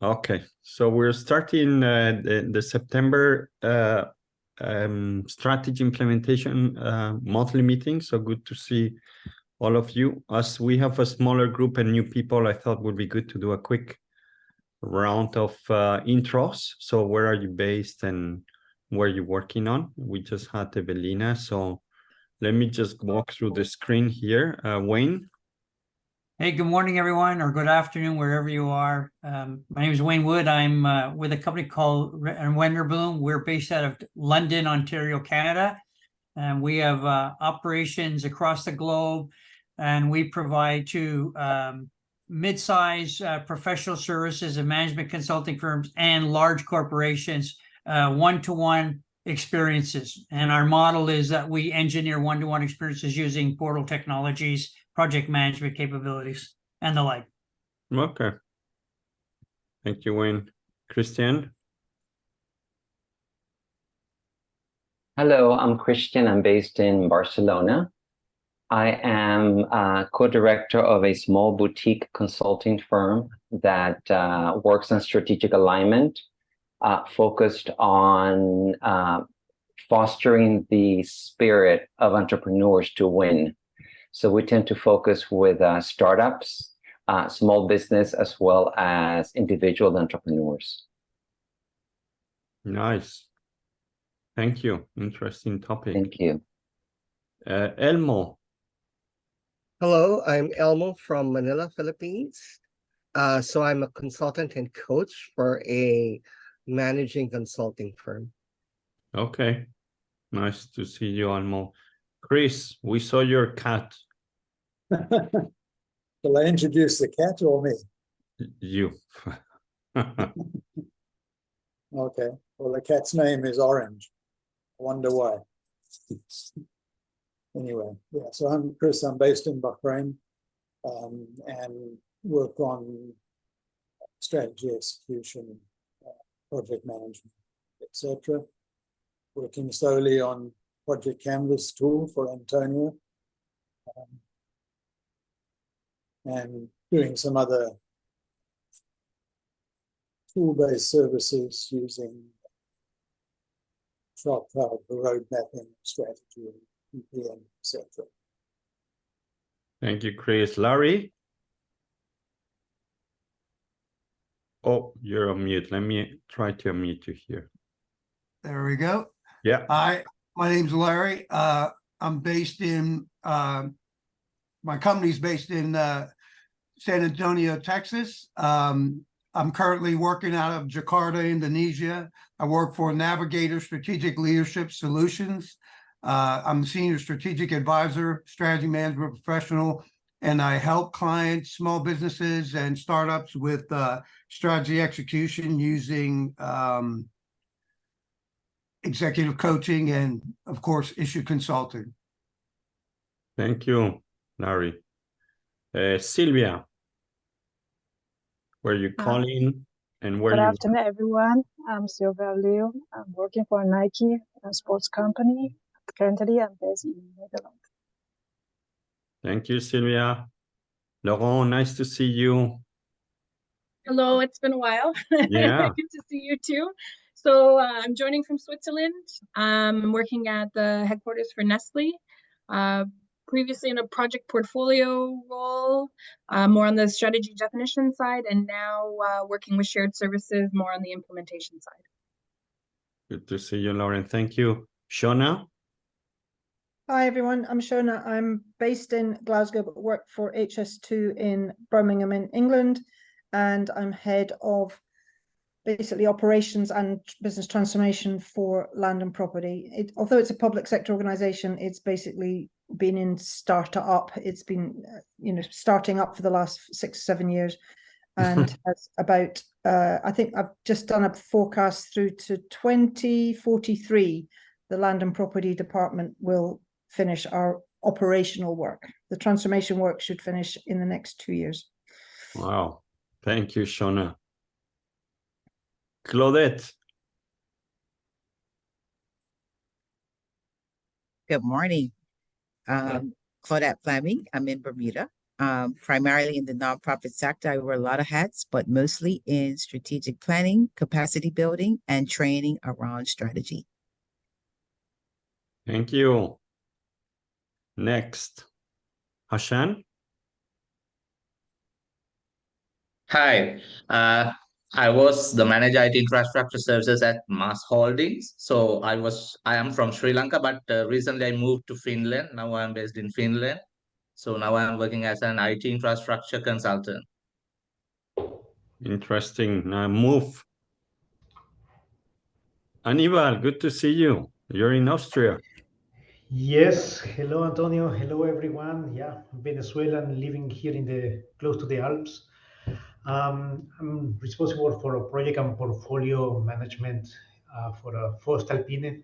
Okay, so we're starting the September strategy implementation monthly meeting. So good to see all of you. As we have a smaller group and new people, I thought would be good to do a quick round of intros. So where are you based and where are you working on? We just had Evelina, so let me just walk through the screen here. Wayne. Hey, good morning, everyone, or good afternoon, wherever you are. My name is Wayne Wood. I'm with a company called Wenderbloom. We're based out of London, Ontario, Canada. And we have operations across the globe. And we provide to mid-size professional services and management consulting firms and large corporations one-to-one experiences. And our model is that we engineer one-to-one experiences using portal technologies, project management capabilities, and the like. Okay. Thank you, Wayne. Christian? Hello, I'm Christian. I'm based in Barcelona. I am co-director of a small boutique consulting firm that works on strategic alignment, focused on fostering the spirit of entrepreneurs to win. So we tend to focus with startups, small business, as well as individual entrepreneurs. Nice. Thank you. Interesting topic. Thank you. Elmo. Hello, I'm Elmo from Manila, Philippines. So I'm a consultant and coach for a managing consulting firm. Okay. Nice to see you, Elmo. Chris, we saw your cat. Shall I introduce the cat or me? You. Okay. Well, the cat's name is Orange. I wonder why. Anyway, yeah. So I'm Chris. I'm based in Bahrain, and work on strategy execution, project management, etc. Working solely on Project Canvas tool for Antonio, and doing some other tool-based services using Sharp Cloud for road mapping, strategy, EPM, etc. Thank you, Chris. Larry? Oh, you're on mute. Let me try to unmute you here. There we go. Yeah. Hi, my name's Larry. I'm based in, my company's based in San Antonio, Texas. I'm currently working out of Jakarta, Indonesia. I work for Navigator Strategic Leadership Solutions. I'm a senior strategic advisor, strategy management professional, and I help clients, small businesses, and startups with strategy execution using executive coaching and, of course, issue consulting. Thank you, Larry. Sylvia, where are you calling and where Good you? afternoon, everyone. I'm Sylvia Liu. I'm working for Nike, a sports company. Currently, I'm based in Netherlands. Thank you, Sylvia. Laurent, nice to see you. Hello, it's been a while. Yeah. Good to see you too. So I'm joining from Switzerland. I'm working at the headquarters for Nestle. Previously in a project portfolio role, more on the strategy definition side, and now working with shared services more on the implementation side. Good to see you, Lauren. Thank you. Shona? Hi, everyone. I'm Shona. I'm based in Glasgow, but work for HS2 in Birmingham in England. And I'm head of basically operations and business transformation for Land and Property. Although it's a public sector organization, it's basically been in startup. It's been, starting up for the last 6-7 years, and has about, I think I've just done a forecast through to 2043. The Land and Property Department will finish our operational work. The transformation work should finish in the next 2 years. Wow. Thank you, Shona. Claudette. Good morning. Claudette Fleming. I'm in Bermuda. primarily in the nonprofit sector. I wear a lot of hats, but mostly in strategic planning, capacity building, and training around strategy. Thank you. Next, Hashan. Hi, I was the manager IT infrastructure services at Mars Holdings. So I am from Sri Lanka, but recently I moved to Finland. Now I'm based in Finland. So now I'm working as an IT infrastructure consultant. Interesting move. Anibal, good to see you. You're in Austria. Yes, hello Antonio, hello everyone. Yeah, Venezuelan living here in the close to the Alps. I'm responsible for a project and portfolio management for Voestalpine,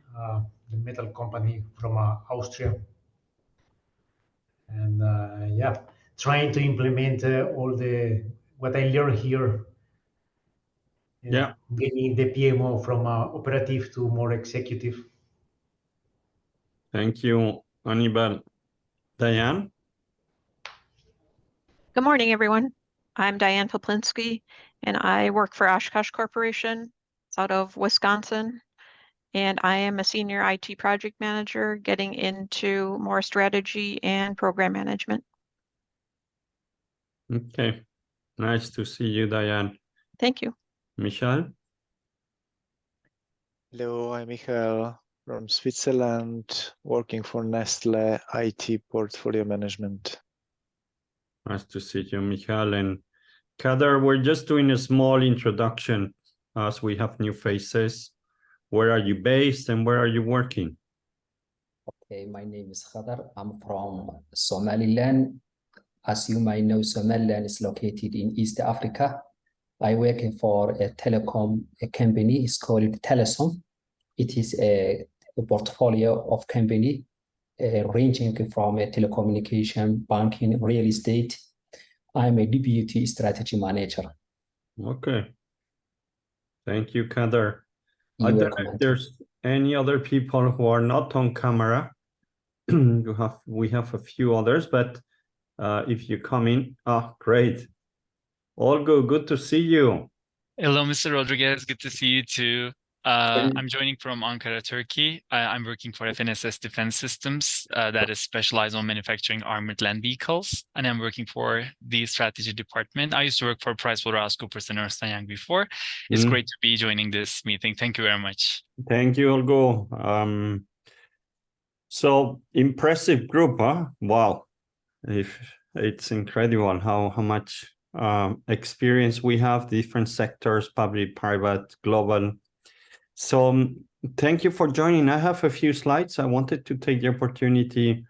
the metal company from Austria. And yeah, trying to implement all what I learned here. Yeah. Bringing the PMO from operative to more executive. Thank you, Anibal. Diane? Good morning, everyone. I'm Diane Poplinsky, and I work for Oshkosh Corporation. It's out of Wisconsin, and I am a senior IT project manager getting into more strategy and program management. Okay, nice to see you, Diane. Thank you. Michal? Hello, I'm Michael from Switzerland, working for Nestle IT portfolio management. Nice to see you, Michal. And Kader, we're just doing a small introduction as we have new faces. Where are you based and where are you working? Okay, my name is Khadar. I'm from Somaliland. As you might know, Somaliland is located in East Africa. I work for a telecom company. It's called Telesom. It is a portfolio of company ranging from telecommunication, banking, real estate. I'm a deputy strategy manager. Okay. Thank you, Kader. I don't know if there's any other people who are not on camera. We have a few others, but if you come in, great. Olgo, good to see you. Hello, Mr. Rodriguez. Good to see you too. I'm joining from Ankara, Turkey. I'm working for FNSS Defense Systems that is specialized on manufacturing armored land vehicles, and I'm working for the strategy department. I used to work for PricewaterhouseCoopers and Ernst & Young before. It's great to be joining this meeting. Thank you very much. Thank you, Olgo. So impressive group, huh? Wow. It's incredible how much experience we have, different sectors, public, private, global. So thank you for joining. I have a few slides. I wanted to take the opportunity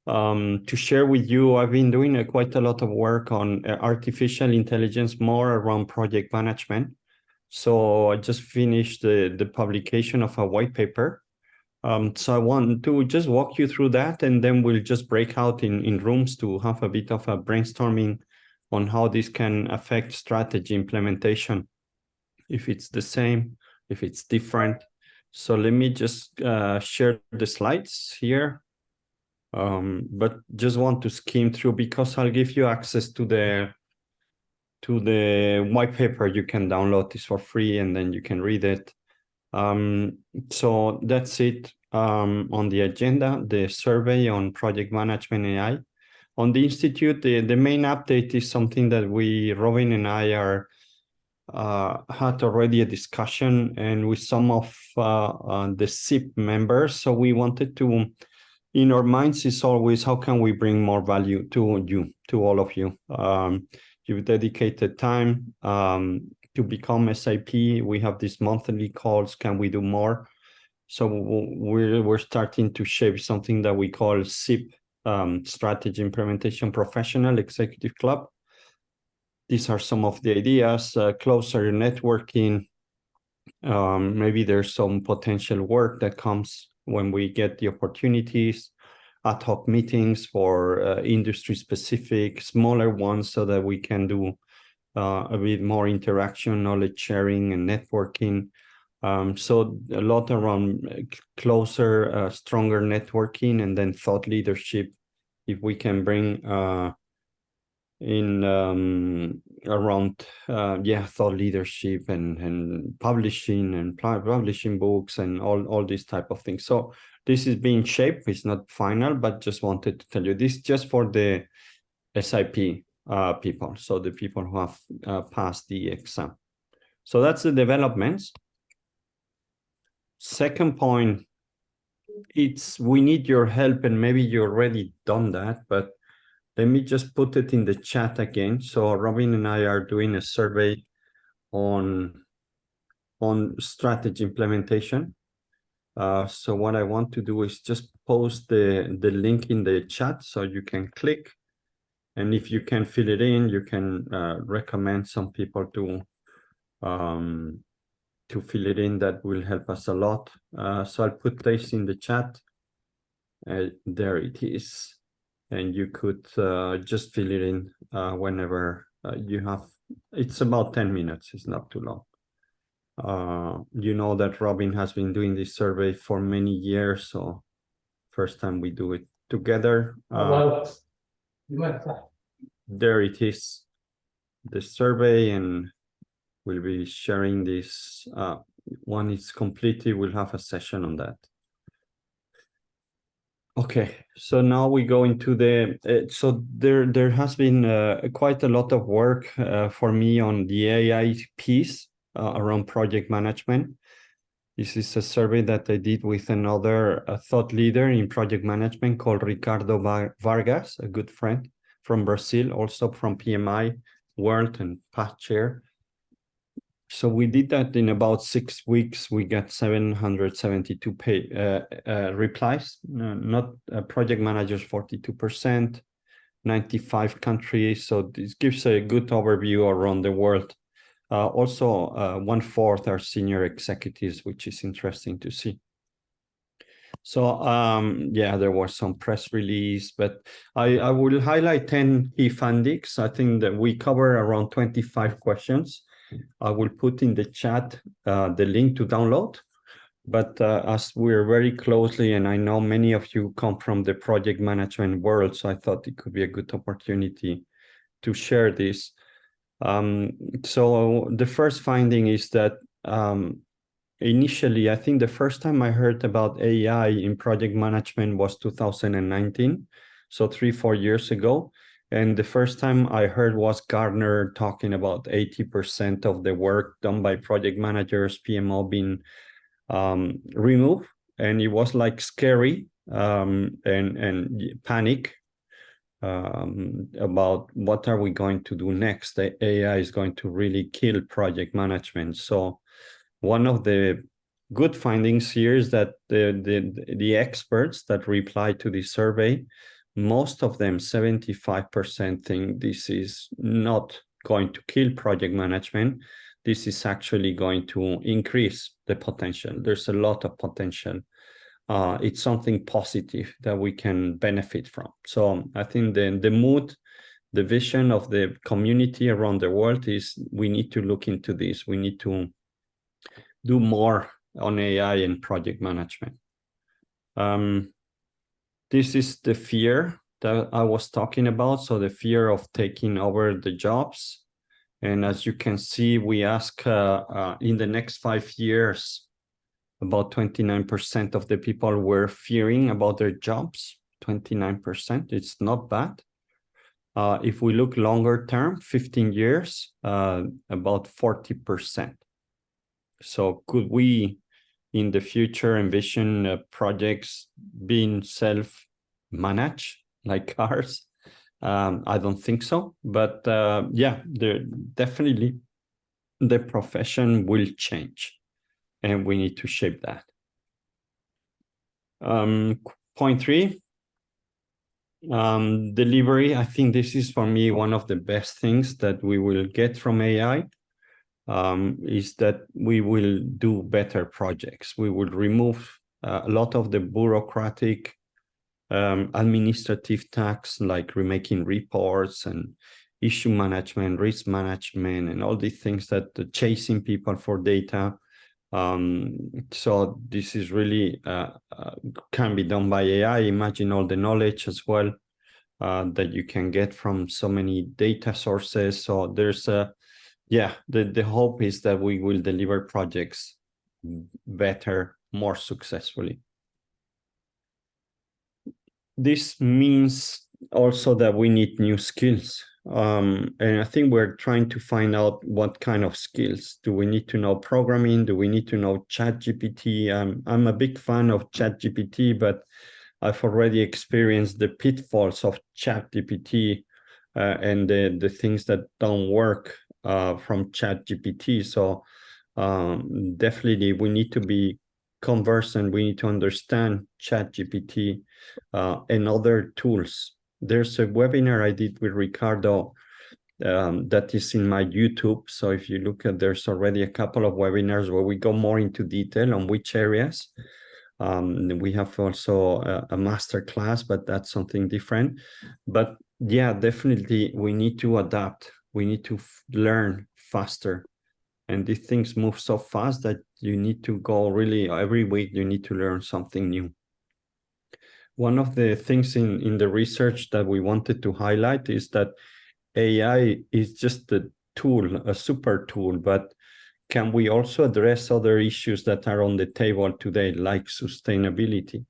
to share with you. I've been doing quite a lot of work on artificial intelligence, more around project management. So I just finished the publication of a white paper. So I want to just walk you through that, and then we'll just break out in rooms to have a bit of a brainstorming on how this can affect strategy implementation, if it's the same, if it's different. So let me just share the slides here, but just want to skim through because I'll give you access to the white paper. You can download this for free and then you can read it. So that's it on the agenda, the survey on project management AI. On the Institute, the main update is something that Robin and I had already a discussion and with some of the SIP members. So we wanted to, in our minds is always, how can we bring more value to you, to all of you? You've dedicated time to become SIP. We have these monthly calls. Can we do more? So we're starting to shape something that we call SIP, Strategy Implementation Professional Executive Club. These are some of the ideas, closer networking. Maybe there's some potential work that comes when we get the opportunities, ad hoc meetings for industry specific, smaller ones so that we can do a bit more interaction, knowledge sharing and networking. So a lot around closer, stronger networking, and then thought leadership. If we can bring around thought leadership and publishing and publishing books and all these type of things. So this is being shaped. It's not final, but just wanted to tell you this just for the SIP people, so the people who have passed the exam. So that's the developments. Second point, we need your help, and maybe you already done that, but let me just put it in the chat again. So Robin and I are doing a survey on strategy implementation. So what I want to do is just post the link in the chat so you can click. And if you can fill it in, you can recommend some people to fill it in. That will help us a lot. So I'll put this in the chat. There it is. And you could just fill it in whenever you have. It's about 10 minutes. It's not too long. You know that Robin has been doing this survey for many years. So first time we do it together. There it is, the survey, and we'll be sharing this. When it's completed, we'll have a session on that. Okay, so now we go into the, so there has been quite a lot of work for me on the AI piece around project management. This is a survey that I did with another thought leader in project management called Ricardo Vargas, a good friend from Brazil, also from PMI World and past chair. So we did that in about 6 weeks. We got 772 replies, not project managers, 42%, 95 countries. So this gives a good overview around the world. Also, 1/4 are senior executives, which is interesting to see. So yeah, there was some press release, but I will highlight 10 key findings. I think that we cover around 25 questions. I will put in the chat the link to download. But as we're very closely, and I know many of you come from the project management world, so I thought it could be a good opportunity to share this. So the first finding is that initially, I think the first time I heard about AI in project management was 2019, so 3-4 years ago. And the first time I heard was Gartner talking about 80% of the work done by project managers, PMO, being removed. And it was like scary and panic about what are we going to do next. The AI is going to really kill project management. So one of the good findings here is that the experts that replied to the survey, most of them, 75%, think this is not going to kill project management. This is actually going to increase the potential. There's a lot of potential. It's something positive that we can benefit from. So I think the mood, the vision of the community around the world is we need to look into this. We need to do more on AI and project management. This is the fear that I was talking about. So the fear of taking over the jobs. And as you can see, we ask in the next 5 years, about 29% of the people were fearing about their jobs. 29%, it's not bad. If we look longer term, 15 years, about 40%. So could we, in the future, envision projects being self-managed like ours? I don't think so, but yeah, definitely the profession will change, and we need to shape that. Point 3, delivery. I think this is, for me, one of the best things that we will get from AI. Is that we will do better projects. We will remove a lot of the bureaucratic administrative tasks, like remaking reports and issue management, risk management, and all these things that chasing people for data. So this is really can be done by AI. Imagine all the knowledge as well that you can get from so many data sources. So there's the hope is that we will deliver projects better, more successfully. This means also that we need new skills. And I think we're trying to find out what kind of skills. Do we need to know programming? Do we need to know ChatGPT? I'm a big fan of ChatGPT, but I've already experienced the pitfalls of ChatGPT and the things that don't work from ChatGPT. So definitely we need to be conversant. We need to understand ChatGPT and other tools. There's a webinar I did with Ricardo that is in my YouTube. So if you look at, there's already a couple of webinars where we go more into detail on which areas. We have also a master class, but that's something different. But yeah, definitely we need to adapt. We need to learn faster. And these things move so fast that you need to go really every week, you need to learn something new. One of the things in the research that we wanted to highlight is that AI is just a tool, a super tool, but can we also address other issues that are on the table today, like sustainability?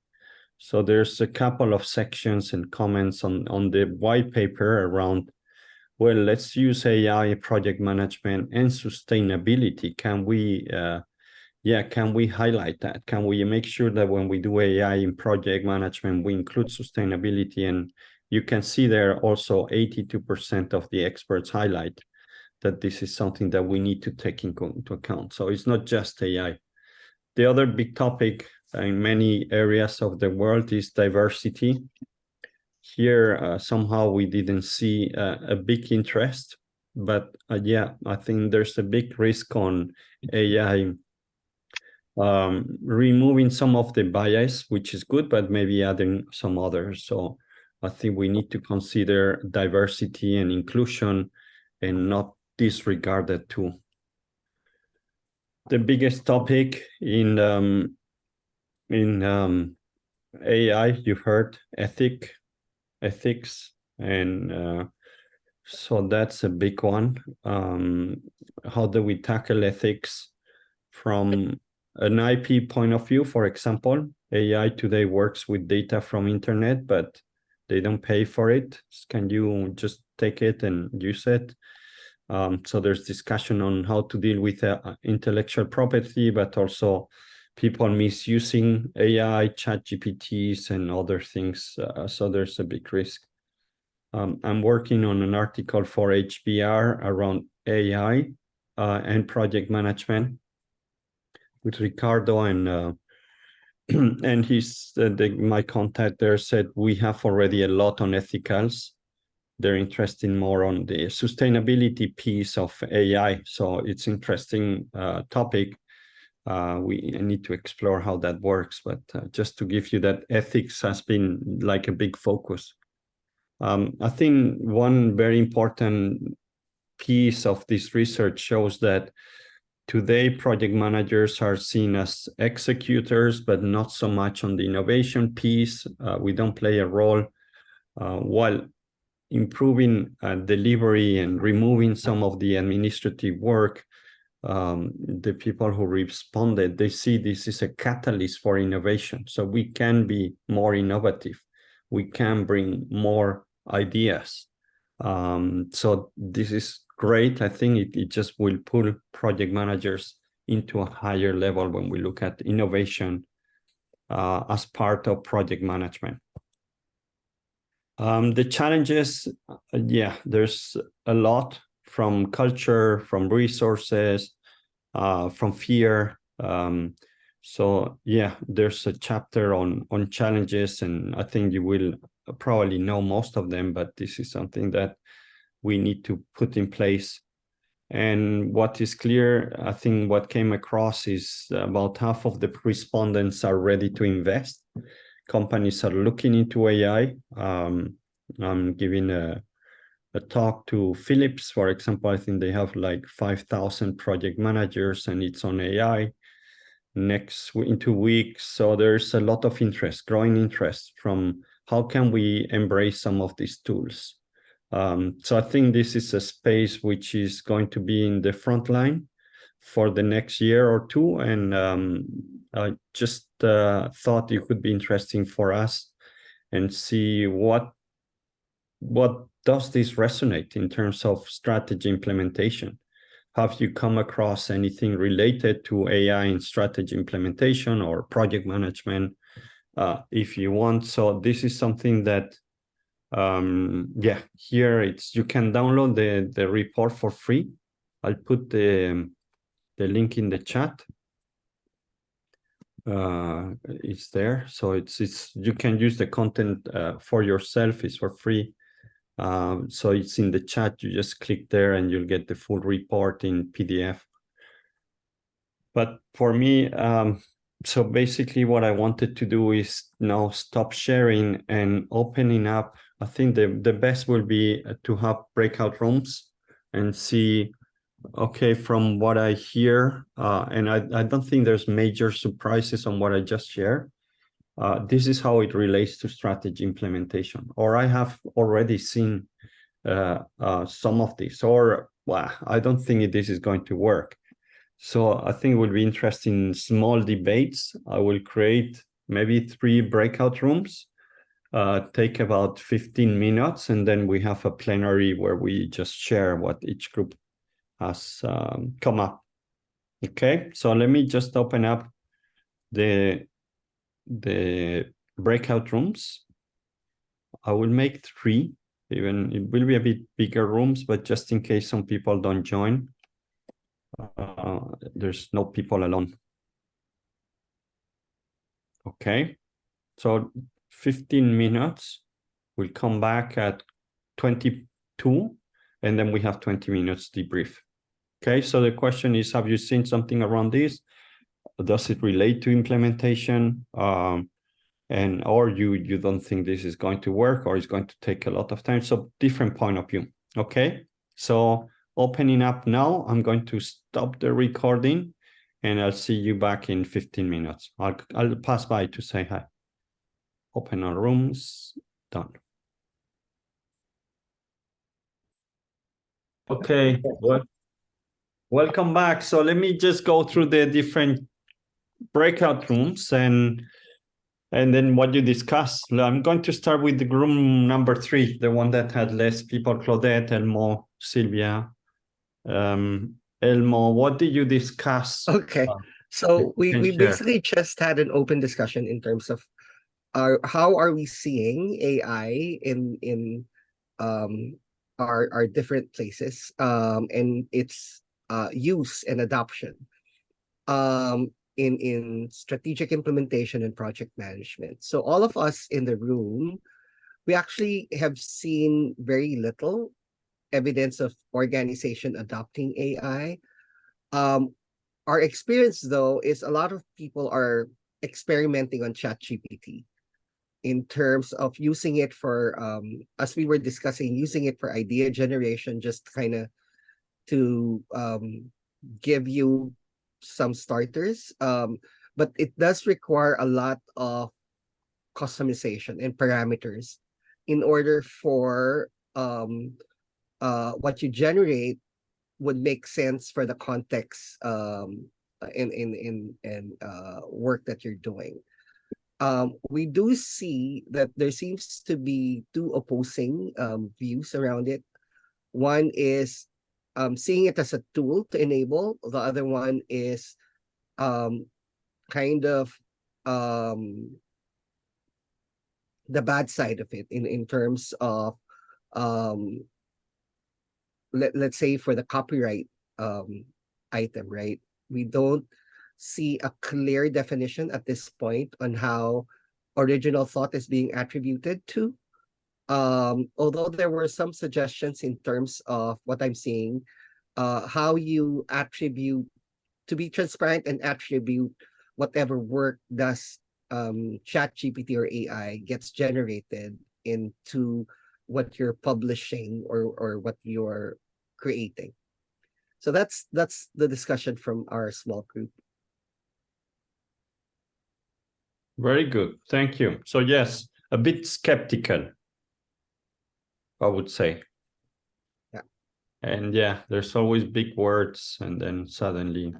So there's a couple of sections and comments on the white paper around, well, let's use AI, project management, and sustainability. Can we can we highlight that? Can we make sure that when we do AI in project management, we include sustainability? And you can see there also 82% of the experts highlight that this is something that we need to take into account. So it's not just AI. The other big topic in many areas of the world is diversity. Here, somehow we didn't see a big interest, but I think there's a big risk on AI removing some of the bias, which is good, but maybe adding some others. So I think we need to consider diversity and inclusion and not disregard that too. The biggest topic in AI, you've heard ethics, and so that's a big one. How do we tackle ethics from an IP point of view? For example, AI today works with data from internet, but they don't pay for it. Can you just take it and use it? So there's discussion on how to deal with intellectual property, but also people misusing AI, ChatGPTs, and other things. So there's a big risk. I'm working on an article for HBR around AI and project management with Ricardo, and and my contact there said we have already a lot on ethicals. They're interested more on the sustainability piece of AI. So it's interesting topic. We need to explore how that works, but just to give you that, ethics has been like a big focus. I think one very important piece of this research shows that today project managers are seen as executors, but not so much on the innovation piece. We don't play a role while improving delivery and removing some of the administrative work. The people who responded, they see this is a catalyst for innovation. So we can be more innovative. We can bring more ideas. So this is great. I think it just will pull project managers into a higher level when we look at innovation as part of project management. The challenges, there's a lot, from culture, from resources, from fear. So there's a chapter on challenges, and I think you will probably know most of them, but this is something that we need to put in place. And what is clear, I think what came across is about half of the respondents are ready to invest. Companies are looking into AI. I'm giving a talk to Philips, for example. I think they have like 5,000 project managers, and it's on AI in 2 weeks. So there's a lot of interest, growing interest from how can we embrace some of these tools? So I think this is a space which is going to be in the front line for the next year or two. And I just thought it could be interesting for us and see what does this resonate in terms of strategy implementation. Have you come across anything related to AI in strategy implementation or project management? If you want, so this is something that yeah, here you can download the report for free. I'll put the link in the chat. It's there, so it's you can use the content for yourself. It's for free. So it's in the chat. You just click there and you'll get the full report in PDF. But for me, so basically what I wanted to do is now stop sharing and opening up. I think the best will be to have breakout rooms and see, okay, from what I hear, and I don't think there's major surprises on what I just shared. This is how it relates to strategy implementation, or I have already seen some of this, or well, I don't think this is going to work. So I think it will be interesting small debates. I will create maybe 3 breakout rooms, take about 15 minutes, and then we have a plenary where we just share what each group has come up. Okay, so let me just open up the breakout rooms. I will make 3, even it will be a bit bigger rooms, but just in case some people don't join, there's no people alone. Okay, so 15 minutes, we'll come back at 22, and then we have 20 minutes debrief. Okay, so the question is, have you seen something around this? Does it relate to implementation? And or you don't think this is going to work, or it's going to take a lot of time? So different point of view. Okay, so opening up now, I'm going to stop the recording and I'll see you back in 15 minutes. I'll pass by to say hi. Open our rooms, done. Okay, well, welcome back. So let me just go through the different breakout rooms and then what you discuss. I'm going to start with the room number 3, the one that had less people, Claudette, Elmo, Sylvia. Elmo, what did you discuss? Okay, so we share. basically just had an open discussion in terms of how are we seeing AI in our different places, and its use and adoption in strategic implementation and project management. So all of us in the room, we actually have seen very little evidence of organization adopting AI. Our experience, though, is a lot of people are experimenting on ChatGPT in terms of using it for, as we were discussing, using it for idea generation, just kind of to give you some starters. But it does require a lot of customization and parameters in order for what you generate would make sense for the context in work that you're doing. We do see that there seems to be 2 opposing views around it. One is seeing it as a tool to enable. The other one is kind of the bad side of it in terms of let's say for the copyright item, right? We don't see a clear definition at this point on how original thought is being attributed to. Although there were some suggestions in terms of what I'm seeing, how you attribute, to be transparent and attribute whatever work does ChatGPT or AI gets generated into what you're publishing or what you're creating. So that's the discussion from our small group. Very good, thank you. So yes, a bit skeptical, I would say. Yeah. And yeah, there's always big words, and then suddenly,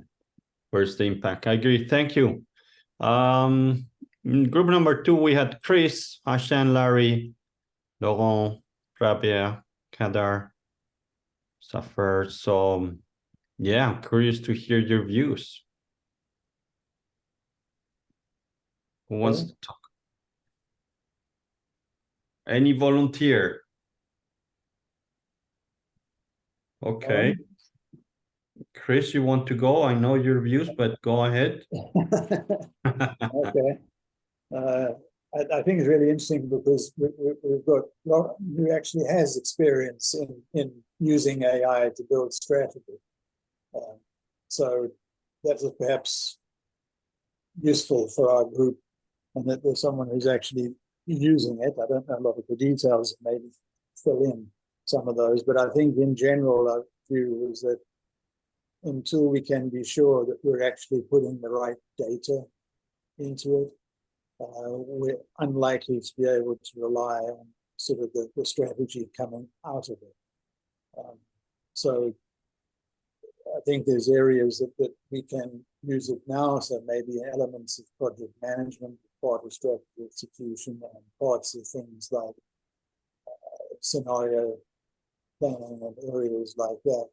where's the impact? I agree. Thank you. Group number 2, we had Chris, Ashan, Larry, Laurent, Rabia, Kadar, Safar. So yeah, I'm curious to hear your views. Who wants to talk? Any volunteer? Okay. Chris, you want to go? I know your views, but go ahead. Okay. I think it's really interesting because we've got Laura, who actually has experience in using AI to build strategy. So that was perhaps useful for our group, and that there's someone who's actually using it. I don't know a lot of the details, maybe fill in some of those, but I think in general, our view is that until we can be sure that we're actually putting the right data into it, we're unlikely to be able to rely on sort of the strategy coming out of it. So I think there's areas that we can use it now, so maybe elements of project management, part of strategy execution, and parts of things like scenario planning and areas like that.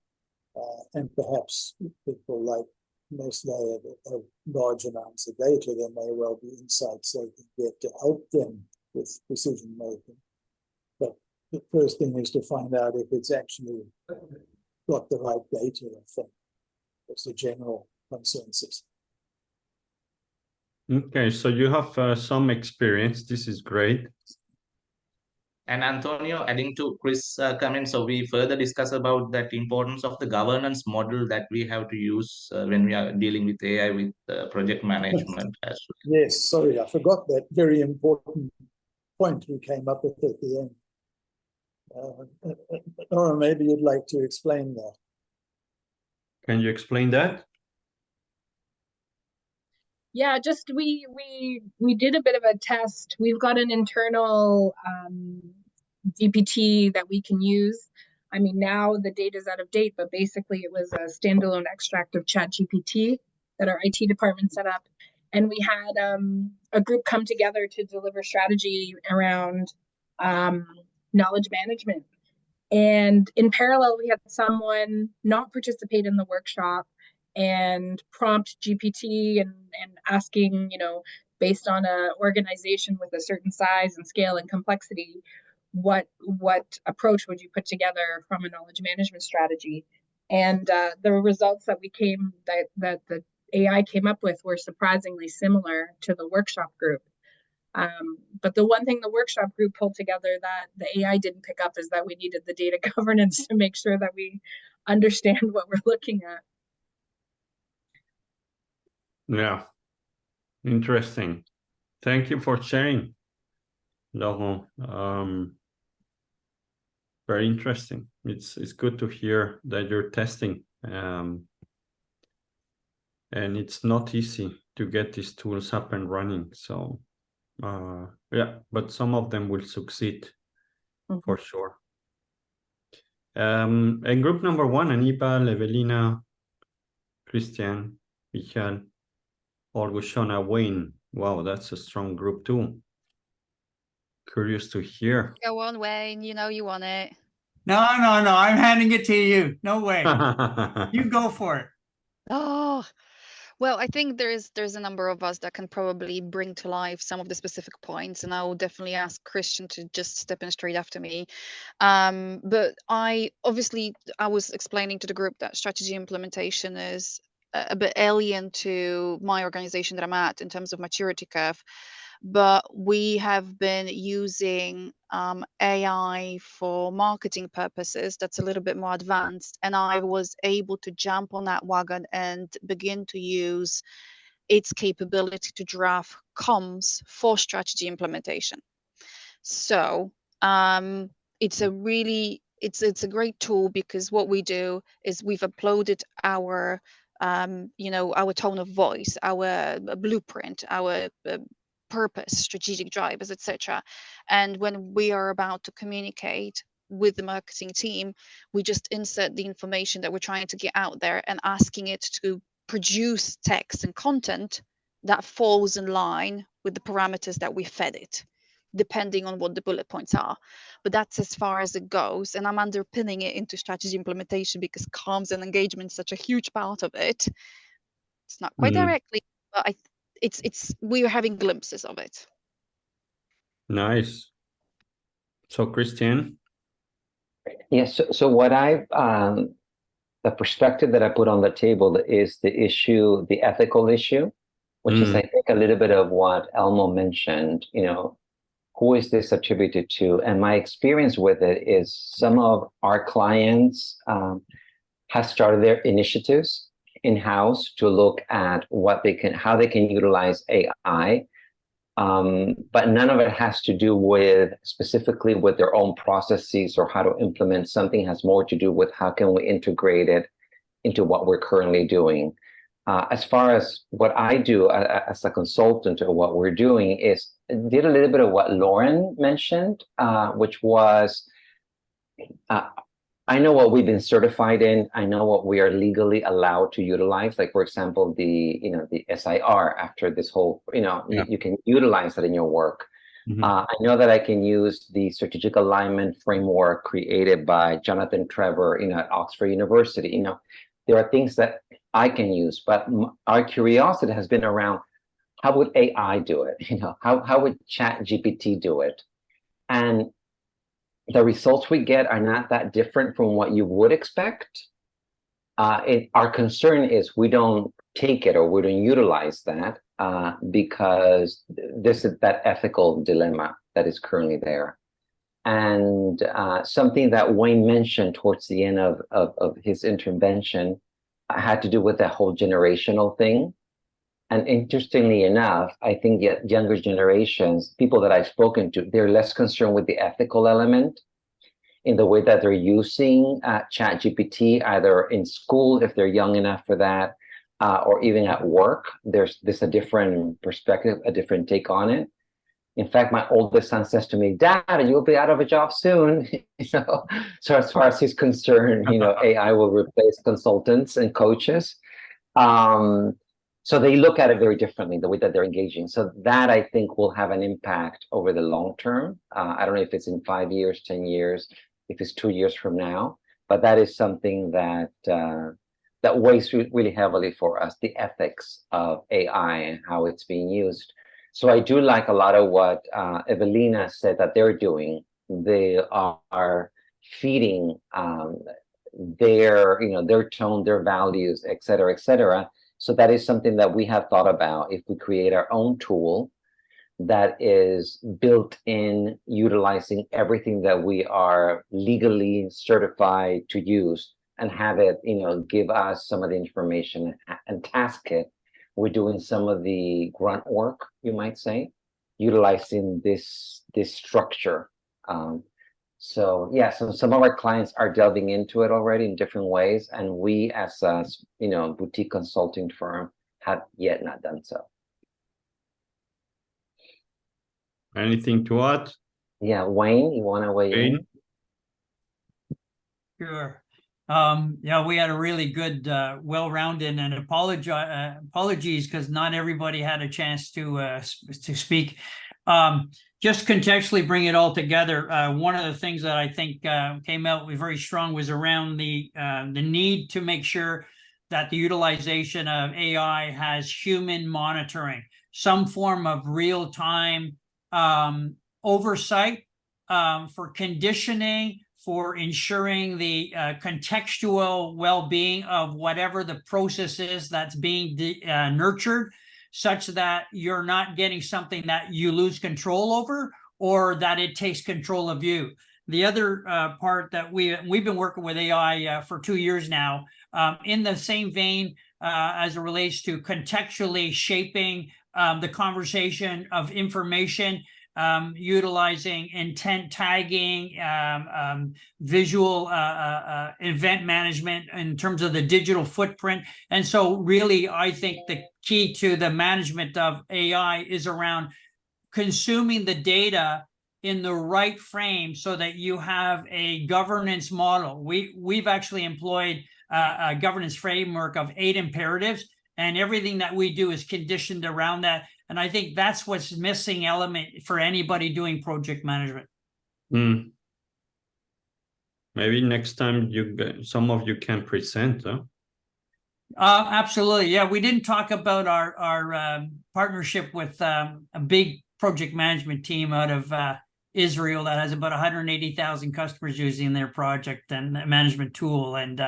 And perhaps people like Nestle have large amounts of data, there may well be insights they can get to help them with decision making. But the first thing is to find out if it's actually got the right data, I think. That's the general consensus. Okay, so you have some experience. This is great. And Antonio, adding to Chris' comment, so we further discuss about that importance of the governance model that we have to use when we are dealing with AI with project management as well. Yes, sorry, I forgot that very important point we came up with at the end. Or maybe you'd like to explain that. Can you explain that? Yeah, just we did a bit of a test. We've got an internal GPT that we can use. I mean, now the data is out of date, but basically it was a standalone extract of ChatGPT that our IT department set up. And we had a group come together to deliver strategy around knowledge management. And in parallel, we had someone not participate in the workshop and prompt GPT and asking, you know, based on an organization with a certain size and scale and complexity, what approach would you put together from a knowledge management strategy? And the results that that the AI came up with were surprisingly similar to the workshop group. But the one thing the workshop group pulled together that the AI didn't pick up is that we needed the data governance to make sure that we understand what we're looking at. Yeah, interesting. Thank you for sharing, Laurent. Very interesting. It's good to hear that you're testing. And it's not easy to get these tools up and running. So yeah, but some of them will succeed for sure. And group number 1, Anibal, Evelina, Christian, Michael, Olgushona, Wayne. Wow, that's a strong group too. Curious to hear. Go on, Wayne. You know you want it. No, I'm handing it to you. No way. You go for it. Oh, well, I think there's a number of us that can probably bring to life some of the specific points, and I will definitely ask Christian to just step in straight after me. But I was explaining to the group that strategy implementation is a bit alien to my organization that I'm at in terms of maturity curve. But we have been using AI for marketing purposes that's a little bit more advanced. And I was able to jump on that wagon and begin to use its capability to draft comms for strategy implementation. So it's a really, it's a great tool because what we do is we've uploaded our, our tone of voice, our blueprint, our purpose, strategic drivers, etc. And when we are about to communicate with the marketing team, we just insert the information that we're trying to get out there and asking it to produce text and content that falls in line with the parameters that we fed it, depending on what the bullet points are. But that's as far as it goes. And I'm underpinning it into strategy implementation because comms and engagement is such a huge part of it. It's not quite directly, but we're having glimpses of it. Nice. So Christian? Yes. So what the perspective that I put on the table is the ethical issue, which is, I think, a little bit of what Elmo mentioned, who is this attributed to? And my experience with it is some of our clients have started their initiatives in-house to look at how they can utilize AI. But none of it has to do with specifically with their own processes or how to implement something. It has more to do with how can we integrate it into what we're currently doing. As far as what I do as a consultant, or what we're doing is did a little bit of what Lauren mentioned, which was I know what we've been certified in. I know what we are legally allowed to utilize. Like, for example, the SIR after this whole, you can utilize that in your work. I know that I can use the strategic alignment framework created by Jonathan Trevor, at Oxford University. There are things that I can use, but our curiosity has been around how would AI do it? How would ChatGPT do it? And the results we get are not that different from what you would expect. Our concern is we don't take it or we don't utilize that because this is that ethical dilemma that is currently there. And something that Wayne mentioned towards the end of his intervention had to do with that whole generational thing. And interestingly enough, I think younger generations, people that I've spoken to, they're less concerned with the ethical element in the way that they're using ChatGPT, either in school, if they're young enough for that, or even at work. There's a different perspective, a different take on it. In fact, my oldest son says to me, "Dad, you'll be out of a job soon." So as far as he's concerned, AI will replace consultants and coaches. So they look at it very differently, the way that they're engaging. So that, I think, will have an impact over the long term. I don't know if it's in 5 years, 10 years, if it's 2 years from now, but that is something that weighs really heavily for us, the ethics of AI and how it's being used. So I do like a lot of what Evelina said that they're doing. They are feeding their tone, their values, et cetera, et cetera. So that is something that we have thought about. If we create our own tool that is built in, utilizing everything that we are legally certified to use, and have it, give us some of the information and task it. We're doing some of the grunt work, you might say, utilizing this structure. So some of our clients are delving into it already in different ways, and we, as a boutique consulting firm, have yet not done so. Anything to add? Yeah, Wayne, you want to weigh in? Sure. We had a really good, well-rounded, and apologies because not everybody had a chance to speak. Just contextually bring it all together. One of the things that I think came out very strong was around the need to make sure that the utilization of AI has human monitoring, some form of real-time oversight for conditioning, for ensuring the contextual well-being of whatever the process is that's being nurtured, such that you're not getting something that you lose control over or that it takes control of you. The other part that we've been working with AI for 2 years now, in the same vein as it relates to contextually shaping the conversation of information, utilizing intent tagging, visual event management in terms of the digital footprint. And so really, I think the key to the management of AI is around consuming the data in the right frame so that you have a governance model. We've actually employed a governance framework of 8 imperatives, and everything that we do is conditioned around that. And I think that's what's missing element for anybody doing project management. Maybe next time some of you can present, huh? Absolutely. Yeah, we didn't talk about our partnership with a big project management team out of Israel that has about 180,000 customers using their project and management tool, and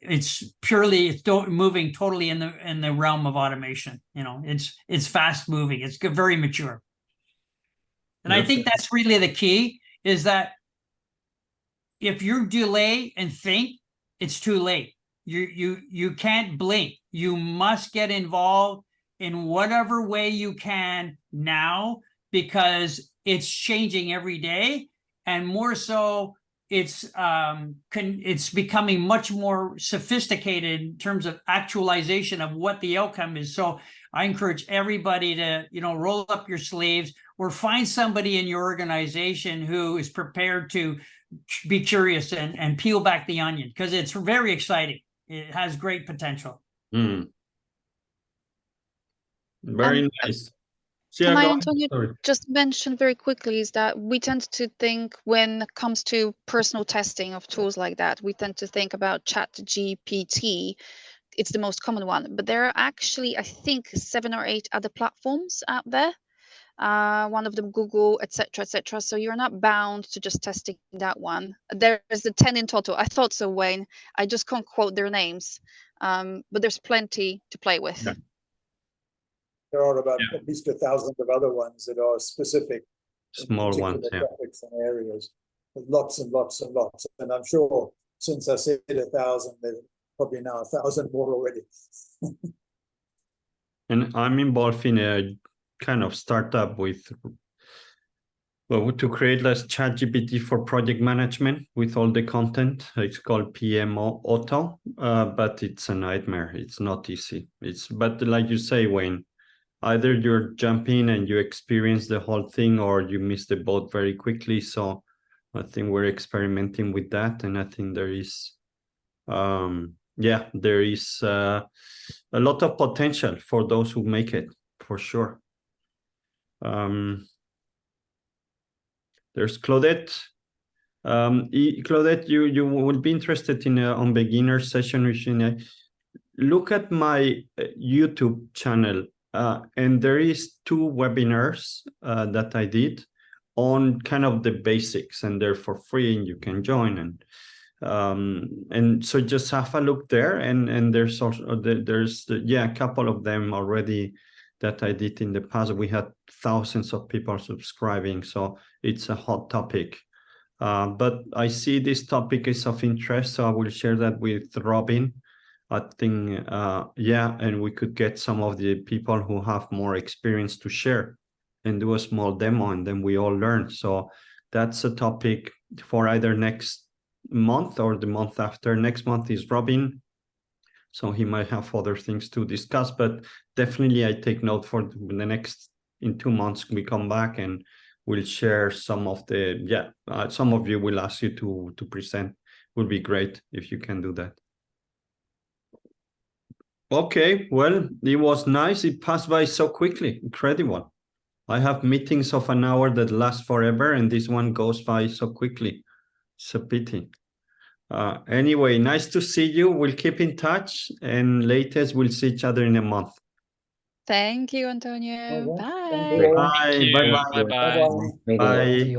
it's moving totally in the realm of automation. You know, it's fast moving. It's very mature, and I think that's really the key. Is that if you delay and think, it's too late. You can't blink. You must get involved in whatever way you can now, because it's changing every day, and more so it's becoming much more sophisticated in terms of actualization of what the outcome is. So I encourage everybody to, you know, roll up your sleeves or find somebody in your organization who is prepared to be curious and peel back the onion, because it's very exciting. It has great potential. Very nice. Can I, Antonio, just mention very quickly is that we tend to think, when it comes to personal testing of tools like that, we tend to think about ChatGPT. It's the most common one, but there are actually, I think, 7 or 8 other platforms out there. One of them Google, etc., etc. So you're not bound to just testing that one. There's the 10 in total. I thought so, Wayne. I just can't quote their names, but there's plenty to play with. Yeah. There are about at least 1,000 of other ones that are specific, small ones, topics and areas. There's lots and lots and lots, and I'm sure since I said 1,000, there's probably now 1,000 more already. And I'm involved in a kind of startup to create less ChatGPT for project management with all the content. It's called PMO Auto, but it's a nightmare. It's not easy. But like you say, Wayne, either you're jumping and you experience the whole thing, or you miss the boat very quickly. So I think we're experimenting with that, and I think there is there is a lot of potential for those who make it, for sure. There's Claudette. Claudette, you would be interested in on beginner session. Look at my YouTube channel, and there is 2 webinars that I did on kind of the basics, and they're for free, and you can join. And so just have a look there, and there's also a couple of them already that I did in the past. We had thousands of people subscribing, so it's a hot topic. But I see this topic is of interest, so I will share that with Robin. I think, and we could get some of the people who have more experience to share and do a small demo, and then we all learn. So that's a topic for either next month or the month after. Next month is Robin, so he might have other things to discuss, but definitely I take note for the next, in 2 months, we come back and we'll share some of the, some of you will ask you to present. Would be great if you can do that. Okay, well, it was nice. It passed by so quickly, incredible. I have meetings of an hour that last forever, and this one goes by so quickly. It's a pity. Anyway, nice to see you. We'll keep in touch, and latest we'll see each other in a month. Thank you, Antonio. Bye. Bye. Bye. Bye. Bye. Bye. Bye.